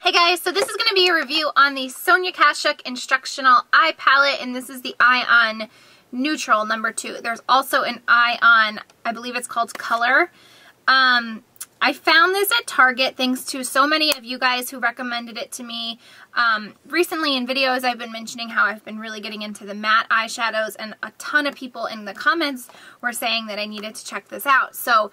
Hey guys, so this is going to be a review on the Sonia Kashuk Instructional Eye Palette, and this is the Eye on Neutral number 2. There's also an Eye on, I believe it's called Color. I found this at Target thanks to so many of you guys who recommended it to me. Recently in videos I've been mentioning how I've been really getting into the matte eyeshadows, and a ton of people in the comments were saying that I needed to check this out. So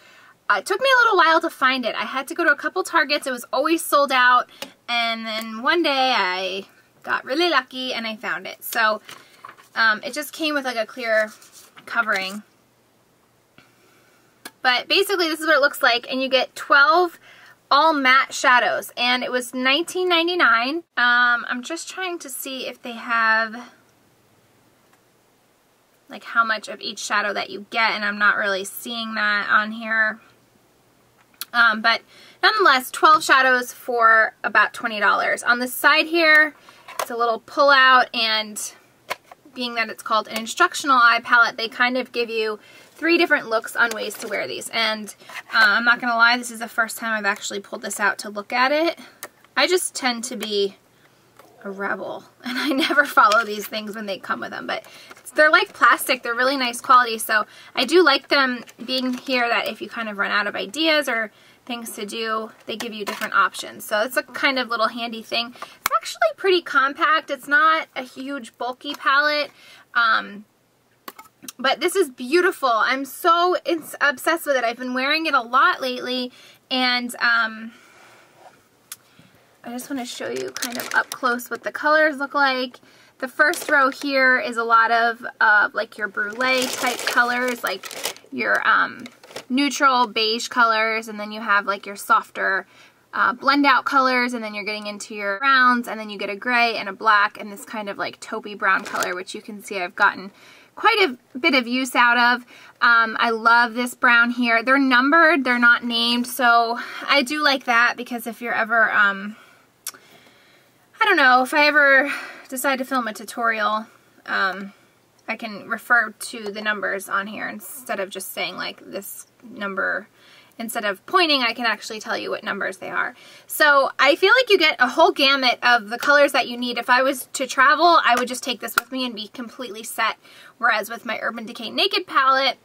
it took me a little while to find it. I had to go to a couple Targets. It was always sold out. And then one day I got really lucky and I found it. So it just came with like a clear covering. But basically this is what it looks like. And you get 12 all matte shadows. And it was $19.99. I'm just trying to see if they have like how much of each shadow that you get. And I'm not really seeing that on here. But nonetheless, 12 shadows for about $20. On the side here, it's a little pull out, and being that it's called an instructional eye palette, they kind of give you 3 different looks on ways to wear these. And I'm not going to lie, this is the first time I've actually pulled this out to look at it. I just tend to be a rebel, and I never follow these things when they come with them. But they're like plastic. They're really nice quality, so I do like them being here, that if you kind of run out of ideas or things to do, they give you different options. So it's a kind of little handy thing. It's actually pretty compact. It's not a huge bulky palette, but this is beautiful. I'm so obsessed with it. I've been wearing it a lot lately, and I just want to show you kind of up close what the colors look like. The first row here is a lot of like your brulee type colors, like your neutral beige colors, and then you have like your softer blend out colors, and then you're getting into your browns, and then you get a gray and a black and this kind of like taupey brown color, which you can see I've gotten quite a bit of use out of. I love this brown here. They're numbered, they're not named, so I do like that, because if you're ever I don't know, if I ever decide to film a tutorial, I can refer to the numbers on here instead of just saying like this number. Instead of pointing, I can actually tell you what numbers they are. So I feel like you get a whole gamut of the colors that you need. If I was to travel, I would just take this with me and be completely set. Whereas with my Urban Decay Naked palette,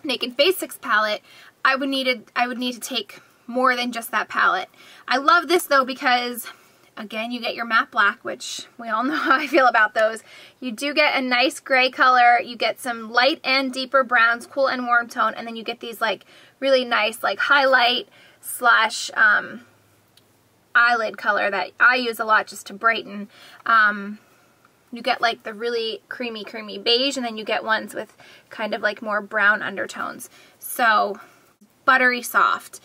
Naked Basics palette, I would need to take more than just that palette. I love this though because, again, you get your matte black, which we all know how I feel about those. You do get a nice gray color. You get some light and deeper browns, cool and warm tone, and then you get these like really nice like highlight slash eyelid color that I use a lot just to brighten. You get like the really creamy beige, and then you get ones with kind of like more brown undertones. So buttery soft.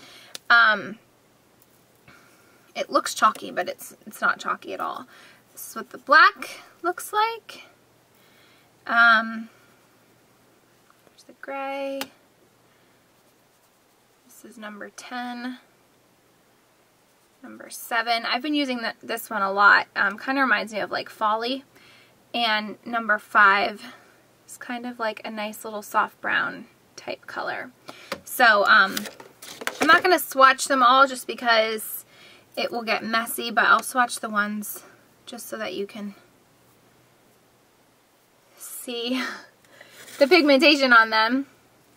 It looks chalky, but it's not chalky at all. This is what the black looks like. There's the gray. This is number 10. Number 7. I've been using this one a lot. Kind of reminds me of like Folly. And number 5 is kind of like a nice little soft brown type color. So I'm not going to swatch them all just because it will get messy, but I'll swatch the ones just so that you can see the pigmentation on them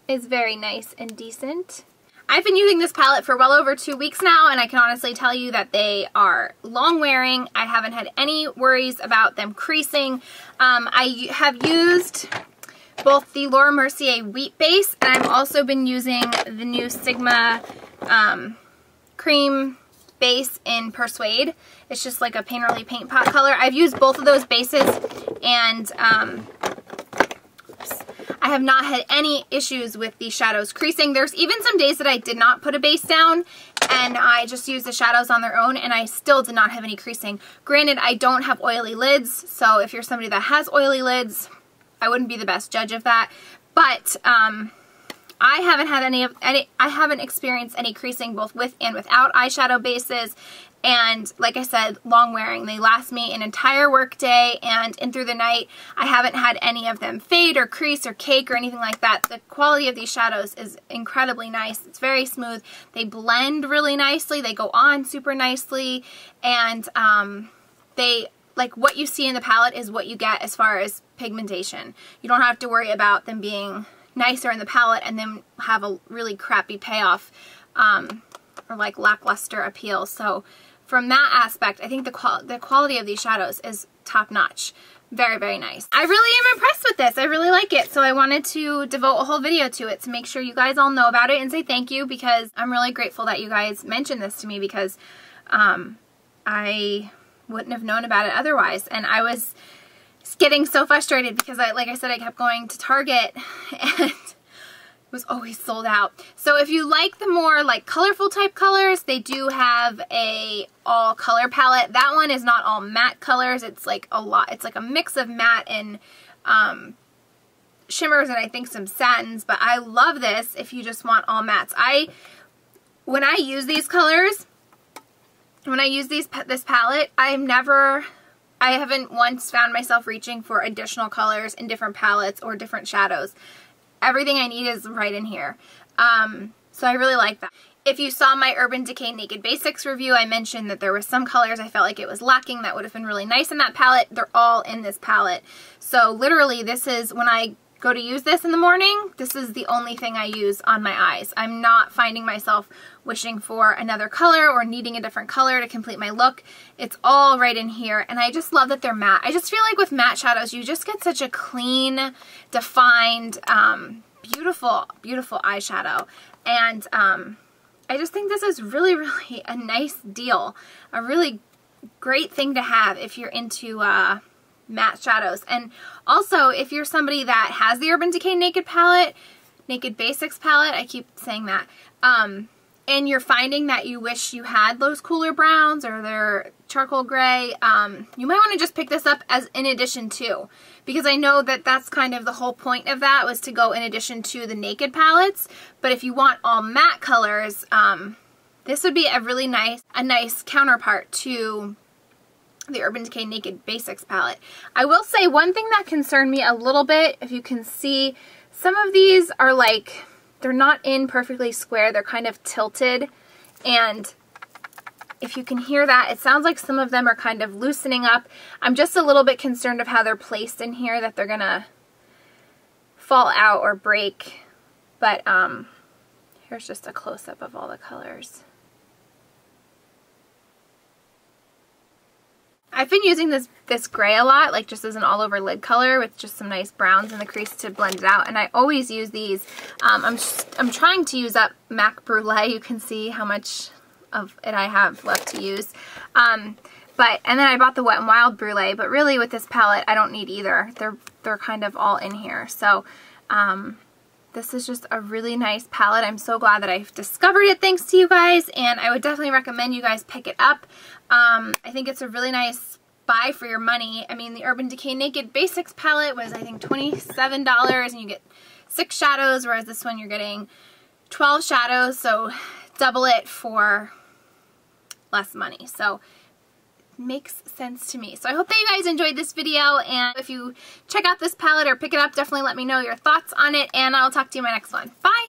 is very nice and decent. I've been using this palette for well over 2 weeks now, and I can honestly tell you that they are long wearing. I haven't had any worries about them creasing. I have used both the Laura Mercier Wheat Base, and I've also been using the new Sigma Cream base in Persuade. It's just like a painterly paint pot color. I've used both of those bases, and I have not had any issues with the shadows creasing. There's even some days that I did not put a base down and I just used the shadows on their own, and I still did not have any creasing. Granted, I don't have oily lids, so if you're somebody that has oily lids, I wouldn't be the best judge of that. But I haven't had I haven't experienced any creasing both with and without eyeshadow bases, And like I said, long wearing. They last me an entire work day and in through the night. I haven't had any of them fade or crease or cake or anything like that. The quality of these shadows is incredibly nice. It's very smooth. They blend really nicely. They go on super nicely. And they, like, what you see in the palette is what you get as far as pigmentation. You don't have to worry about them being nicer in the palette and then have a really crappy payoff or like lackluster appeal. So from that aspect, I think the quality of these shadows is top notch. Very, very nice. I really am impressed with this. I really like it. So I wanted to devote a whole video to it to make sure you guys all know about it and say thank you, because I'm really grateful that you guys mentioned this to me, because I wouldn't have known about it otherwise. And I was getting so frustrated because like I said, I kept going to Target and was always sold out. So if you like the more like colorful type colors, they do have a all color palette. That one is not all matte colors. It's like a lot. It's like a mix of matte and shimmers and I think some satins, but I love this if you just want all mattes. When I use these colors, when I use this palette, I haven't once found myself reaching for additional colors in different palettes or different shadows. Everything I need is right in here. So I really like that. If you saw my Urban Decay Naked Basics review, I mentioned that there were some colors I felt like it was lacking that would have been really nice in that palette. They're all in this palette. So literally this is, when I go to use this in the morning, this is the only thing I use on my eyes. I'm not finding myself wishing for another color or needing a different color to complete my look. It's all right in here, and I just love that they're matte. I just feel like with matte shadows, you just get such a clean, defined, beautiful, beautiful eyeshadow. And I just think this is really, really a nice deal. A really great thing to have if you're into matte shadows. And also, if you're somebody that has the Urban Decay Naked Basics palette, I keep saying that, and you're finding that you wish you had those cooler browns or their charcoal gray, you might want to just pick this up as in addition to, because I know that that's kind of the whole point of that, was to go in addition to the Naked palettes. But if you want all matte colors, this would be a really nice counterpart to the Urban Decay Naked Basics palette. I will say one thing that concerned me a little bit, if you can see, some of these are like, they're not in perfectly square, they're kind of tilted, and if you can hear that, it sounds like some of them are kind of loosening up. I'm just a little bit concerned of how they're placed in here, that they're gonna fall out or break. But here's just a close-up of all the colors. I've been using this gray a lot, like just as an all-over lid color with just some nice browns in the crease to blend it out. And I always use these. I'm trying to use up Mac Brulee. You can see how much of it I have left to use. And then I bought the Wet n Wild Brulee, but really with this palette I don't need either. They're kind of all in here. So this is just a really nice palette. I'm so glad that I've discovered it thanks to you guys, and I would definitely recommend you guys pick it up. I think it's a really nice buy for your money. I mean, the Urban Decay Naked Basics palette was, I think, $27, and you get 6 shadows, whereas this one you're getting 12 shadows, so double it for less money. So makes sense to me. So I hope that you guys enjoyed this video, and if you check out this palette or pick it up, definitely let me know your thoughts on it, and I'll talk to you in my next one. Bye!